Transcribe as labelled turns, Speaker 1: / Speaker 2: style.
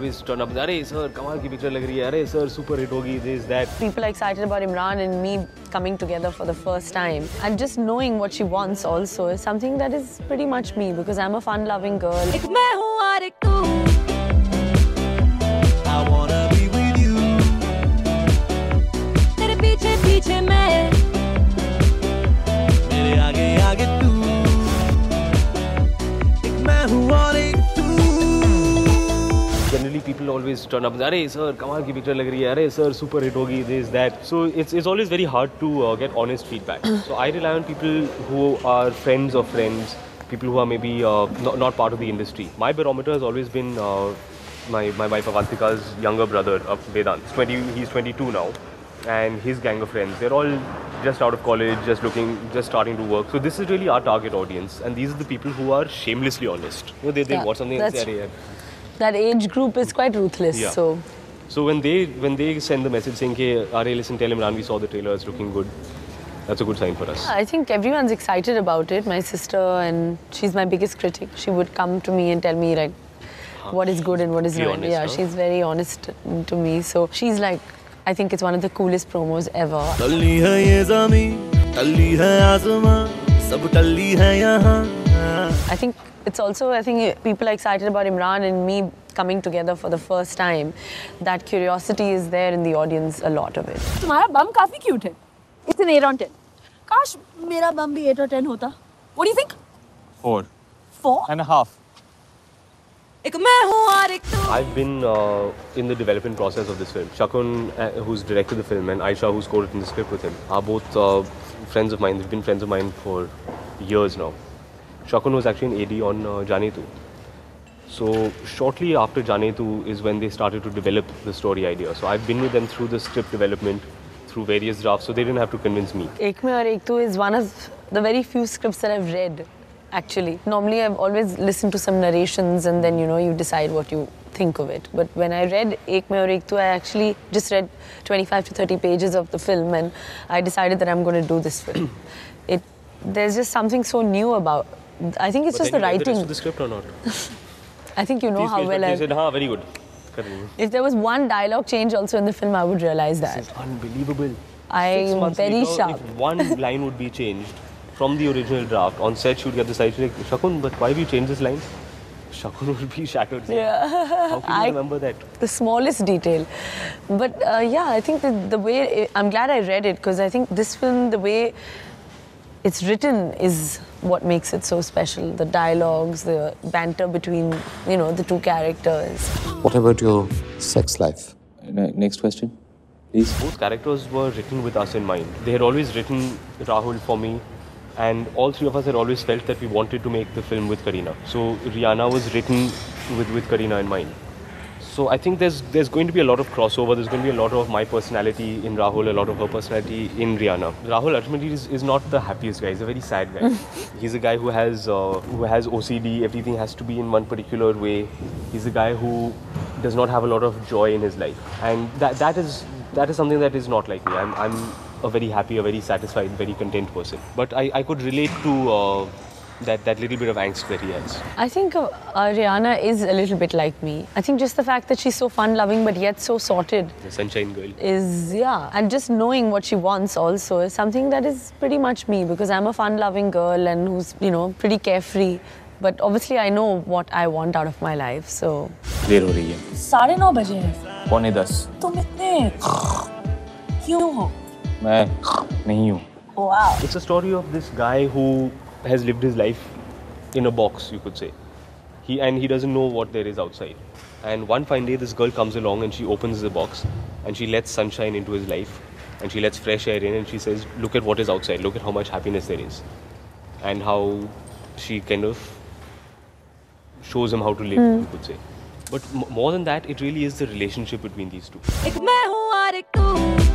Speaker 1: always turn up. Arey sir, kamal ki picture lag rahi hai. Arey sir, super hit hogi. This that.
Speaker 2: People are excited about Imran and me coming together for the first time. And just knowing what she wants also is something that is pretty much me because I'm a fun-loving girl.
Speaker 3: एक मैं हूँ और एक तू.
Speaker 4: I wanna be with you.
Speaker 3: तेरे पीछे पीछे मैं.
Speaker 4: मेरे आगे आगे तू. एक मैं हूँ और एक तू.
Speaker 1: Generally, people always turn up. Arey sir, kamal ki picture lag rahi hai. Arey sir, super hit hogi. This that. So it's always very hard to get honest feedback. So I rely on people who are friends of friends, people who are maybe not part of the industry. My barometer has always been my wife Avantika's younger brother, Vedant. He's 22 now, and his gang of friends. They're all just out of college, just starting to work. So this is really our target audience, and these are the people who are shamelessly honest. You know, they watch something and say, "Arey."
Speaker 2: That age group is quite ruthless.
Speaker 1: Yeah. So when they send the message saying, "Hey, Arey, listen, tell Imran we saw the trailer, it's looking good," that's a good sign for us.
Speaker 2: I think everyone's excited about it. My sister, and she's my biggest critic. She would come to me and tell me like what is good and what is not.
Speaker 1: Honest,
Speaker 2: yeah, she's very honest to me. So she's like, I think it's one of the coolest promos ever.
Speaker 4: टल्ली है ये ज़मीं, टल्ली है आसमां, सब टल्ली है यहाँ.
Speaker 2: I think it's also, I think people are excited about Imran and me coming together for the first time. That curiosity is there in the audience, a lot of it.
Speaker 3: तुम्हारा बम काफी cute है. It's an 8 on 10. काश मेरा बम भी 8 or 10 होता. What do you think? 4.5. एक मैं हूँ और एक तू.
Speaker 1: I've been in the development process of this film. Shakun, who's directed the film, and Aisha, who's co-written the script with him, are both friends of mine. They've been friends of mine for years now. Shakun was actually an AD on Jaane Tu. So shortly after Jaane Tu is when they started to develop the story idea. So I've been with them through the script development, through various drafts, so they didn't have to convince me.
Speaker 2: Ek Mein Aur Ek Tu is one of the very few scripts that I've read, actually. Normally I've always listened to some narrations and then, you know, you decide what you think of it. But when I read Ek Mein Aur Ek Tu, I actually just read 25 to 30 pages of the film and I decided that I'm going to do this film. There's just something so new about. I think it's just the writing.
Speaker 1: But the script or not?
Speaker 2: I think you know how well I
Speaker 1: said, "Haan, very good."
Speaker 2: If there was one dialogue change also in the film, I would realize that.
Speaker 1: This is unbelievable.
Speaker 2: I am very sharp.
Speaker 1: If one line would be changed from the original draft, on set she would get the side, she'd be like, "Shakun, but why have you changed this line?" Shakun would be shattered.
Speaker 2: Yeah.
Speaker 1: How can you remember that?
Speaker 2: The smallest detail. But yeah, I think the way, I'm glad I read it because I think this film, the way it's written is what makes it so special. The dialogues, the banter between, you know, the two characters.
Speaker 5: What about your sex life?
Speaker 6: Next question, please.
Speaker 1: Both characters were written with us in mind. They had always written Rahul for me, and all three of us had always felt that we wanted to make the film with Kareena. So Rihanna was written with Kareena in mind. So I think there's going to be a lot of crossover. There's going to be a lot of my personality in Rahul, a lot of her personality in Rihanna. Rahul ultimately is not the happiest guy. He's a very sad guy. He's a guy who has OCD. Everything has to be in one particular way. He's a guy who does not have a lot of joy in his life, and that is something that is not like me. I'm a very happy, a very satisfied, very content person. But I could relate to that little bit of angst that he has.
Speaker 2: I think Rihanna is a little bit like me. I think just the fact that she's so fun-loving but yet so sorted.
Speaker 1: The sunshine girl.
Speaker 2: And just knowing what she wants also is something that is pretty much me because I'm a fun-loving girl and who's, you know, pretty carefree. But obviously I know what I want out of my life, so...
Speaker 6: देर हो रही है.
Speaker 3: 9:30 बजे हैं.
Speaker 6: 9:45.
Speaker 3: तुम इतने क्यों हो?
Speaker 6: मैं नहीं हूँ.
Speaker 3: Wow.
Speaker 1: It's a story of this guy who has lived his life in a box, you could say. He doesn't know what there is outside. And one fine day, this girl comes along and she opens the box and she lets sunshine into his life and she lets fresh air in and she says, "Look at what is outside. Look at how much happiness there is," and how she kind of shows him how to live, you could say. But more than that, it really is the relationship between these two.
Speaker 3: एक मैं हूँ और एक तू.